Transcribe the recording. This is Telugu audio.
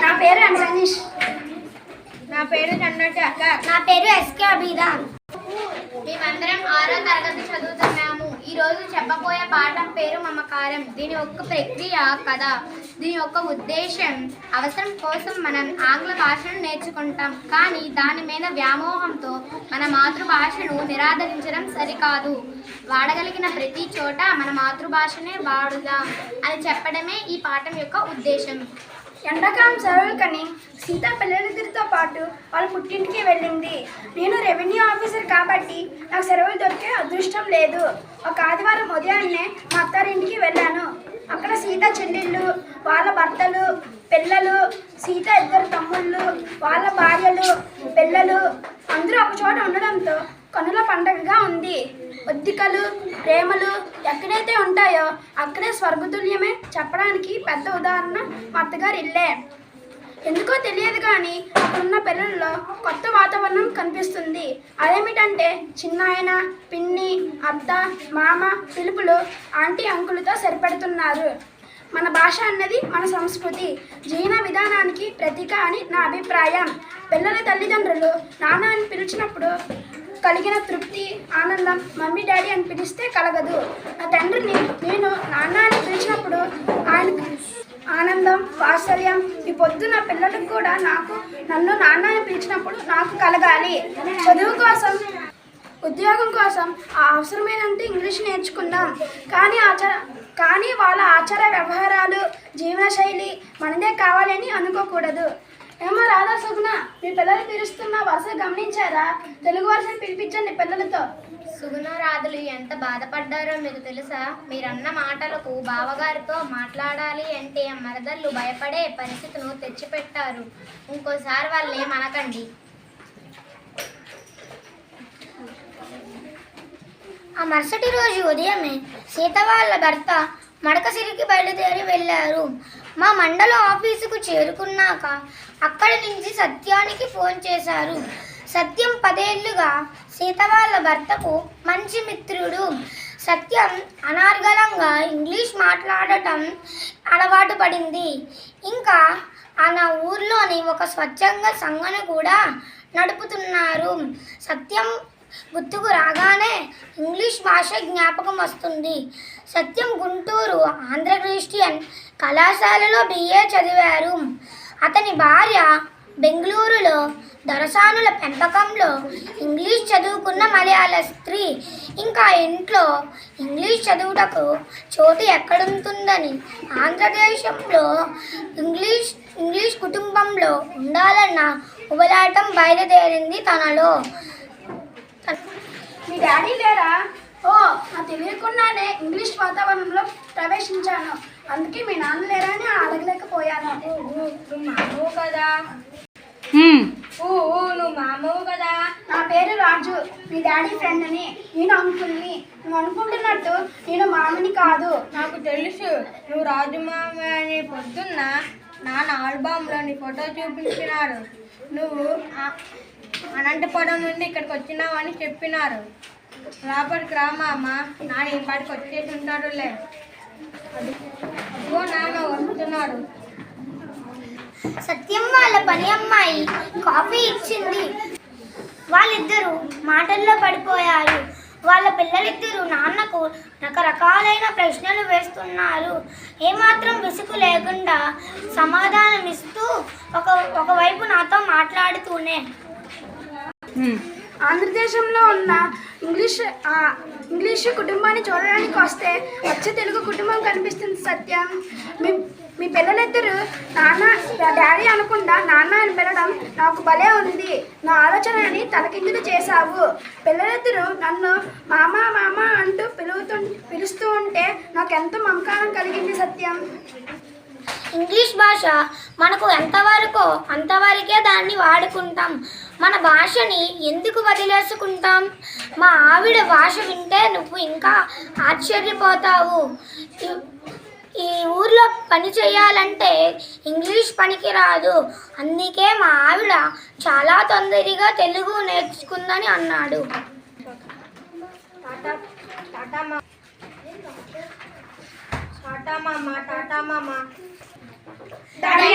నా పేరు అనీష్. నా పేరు చంద్రటి అక్క. నా పేరు ఎస్కే అబీదా. మేమందరం 6వ తరగతి చదువుతున్నాము. ఈరోజు చెప్పబోయే పాఠం పేరు మమకారం. దీని యొక్క ప్రక్రియ కథ. దీని యొక్క ఉద్దేశం, అవసరం కోసం మనం ఆంగ్ల భాషను నేర్చుకుంటాం, కానీ దాని మీద వ్యామోహంతో మన మాతృభాషను నిరాదరించడం సరికాదు. వాడగలిగిన ప్రతి చోట మన మాతృభాషనే వాడుదాం అని చెప్పడమే ఈ పాఠం యొక్క ఉద్దేశం. ఎండాకాలం సెలవులు కని సీత పిల్లలిద్దరితో పాటు వాళ్ళ పుట్టింటికి వెళ్ళింది. నేను రెవెన్యూ ఆఫీసర్ కాబట్టి నాకు సెలవులు దొరికే అదృష్టం లేదు. ఒక ఆదివారం ఉదయాన్నే మా అత్తారింటికి వెళ్ళాను. అక్కడ సీత చెల్లెళ్ళు, వాళ్ళ భర్తలు, పిల్లలు, సీత ఇద్దరు తమ్ముళ్ళు, వాళ్ళ భార్యలు, పిల్లలు అందరూ ఒక చోట ఉండడంతో కనుల పండగగా ఉంది. ఒద్దికలు, ప్రేమలు ఎక్కడైతే ఉంటాయో అక్కడే స్వర్గతుల్యమే చెప్పడానికి పెద్ద ఉదాహరణ మా అత్తగారి ఇల్లే. ఎందుకో తెలియదు కానీ అక్కడున్న పిల్లల్లో కొత్త వాతావరణం కనిపిస్తుంది. అదేమిటంటే చిన్నాయన, పిన్ని, అత్త, మామ పిలుపులు ఆంటీ, అంకులతో సరిపెడుతున్నారు. మన భాష అన్నది మన సంస్కృతి, జీవన విధానానికి ప్రతీక అని నా అభిప్రాయం. పిల్లల తల్లిదండ్రులు నాన్న అని పిలిచినప్పుడు కలిగిన తృప్తి, ఆనందం మమ్మీ డాడీ అని పిలిస్తే కలగదు. నా తండ్రిని నేను నాన్న అని పిలిచినప్పుడు ఆయన ఆనందం, వాత్సల్యం ఈ పొద్దున పిల్లలకు కూడా నన్ను నాన్న అని పిలిచినప్పుడు నాకు కలగాలి. చదువు కోసం, ఉద్యోగం కోసం అవసరమైనంత ఇంగ్లీష్ నేర్చుకుందాం, కానీ వాళ్ళ ఆచార వ్యవహారాలు, జీవనశైలి మనదే కావాలని అనుకోకూడదు. ఏమో రాధా, సుగుణ, మీ పిల్లలు పిలుస్తున్న వరుస గమనించారా? తెలుగు వరుసను పిలిపించండి పిల్లలతో. సుగుణ, రాధులు ఎంత బాధపడ్డారో మీకు తెలుసా? మీరన్న మాటలకు బావగారితో మాట్లాడాలి అంటే మరదళ్ళు భయపడే పరిస్థితిను తెచ్చిపెట్టారు. ఇంకోసారి వాళ్ళే మనకండి. ఆ మరుసటి రోజు ఉదయమే సీత వాళ్ళ భర్త మడకసిరికి బయలుదేరి వెళ్ళారు. మా మండలం ఆఫీసుకు చేరుకున్నాక అక్కడి నుంచి సత్యానికి ఫోన్ చేశారు. సత్యం 10 ఏళ్లుగా సీత వాళ్ళ భర్తకు మంచి మిత్రుడు. సత్యం అనర్గళంగా ఇంగ్లీష్ మాట్లాడటం అలవాటు పడింది. ఇంకా ఆయన ఊర్లోని ఒక స్వచ్ఛంద సంఘను కూడా నడుపుతున్నారు. సత్యం గుర్తుకు రాగానే ఇంగ్లీష్ భాష జ్ఞాపకం వస్తుంది. సత్యం గుంటూరు ఆంధ్ర క్రిస్టియన్ కళాశాలలో BA చదివారు. అతని భార్య బెంగళూరులో దొరసానుల పెంపకంలో ఇంగ్లీష్ చదువుకున్న మలయాళ స్త్రీ. ఇంకా ఇంట్లో ఇంగ్లీష్ చదువుటకు చోటు ఎక్కడుంటుందని ఆంధ్రదేశంలో ఇంగ్లీష్ కుటుంబంలో ఉండాలన్న ఉబలాటం బయలుదేరింది తనలో. మీ డాడీ లేరా? ఓ, నాకు తెలియకుండానే ఇంగ్లీష్ వాతావరణంలో ప్రవేశించాను. అందుకే మీ నాన్న లేరా అని అడగలేకపోయాను. నువ్వు మామవు కదా? నువ్వు మామవు కదా? నా పేరు రాజు, మీ డాడీ ఫ్రెండ్ అని. నేను అంకుల్ని. నువ్వు అనుకుంటున్నట్టు నేను మామని కాదు. నాకు తెలుసు నువ్వు రాజు మామ అని. పొద్దున్న నాన్న ఆల్బమ్లో నీ ఫోటో చూపించినారు. నువ్వు అనంతపురం నుండి ఇక్కడికి వచ్చినావు అని చెప్పినారు. లోపలికి రా మామ, నాన్న ఈ పాటికి వచ్చేసి ఉంటాడులే. అదిగో నాన్న వస్తున్నాడు. సత్యం వాళ్ళ పని అమ్మాయి కాఫీ ఇచ్చింది. వాళ్ళిద్దరూ మాటల్లో పడిపోయారు. వాళ్ళ పిల్లలిద్దరూ నాన్నకు రకరకాలైన ప్రశ్నలు వేస్తున్నారు. ఏమాత్రం విసుగు లేకుండా సమాధానమిస్తూ ఒకవైపు నాతో మాట్లాడుతూనే, ఆంధ్రదేశంలో ఉన్న ఇంగ్లీషు కుటుంబాన్ని చూడడానికి వస్తే వచ్చే తెలుగు కుటుంబం కనిపిస్తుంది. సత్యం, మీ పిల్లలిద్దరూ నాన్న డాడీ అనకుండా నాన్న అని పిలవడం నాకు భలే ఉంది. నా ఆలోచనని తలకిందులు చేశావు. పిల్లలిద్దరూ నన్ను మామ మామ అంటూ పిలుస్తూ ఉంటే నాకెంతో మమకారం కలిగింది. సత్యం, ఇంగ్లీష్ భాష మనకు ఎంతవరకో అంతవరకే దాన్ని వాడుకుంటాం. మన భాషని ఎందుకు వదిలేసుకుంటాం? మా ఆవిడ భాష వింటే నువ్వు ఇంకా ఆశ్చర్యపోతావు. ఈ ఊర్లో పని చేయాలంటే ఇంగ్లీష్ పనికి రాదు. అందుకే మా ఆవిడ చాలా తొందరగా తెలుగు నేర్చుకుందని అన్నాడు. టాటా మామ. డాడీ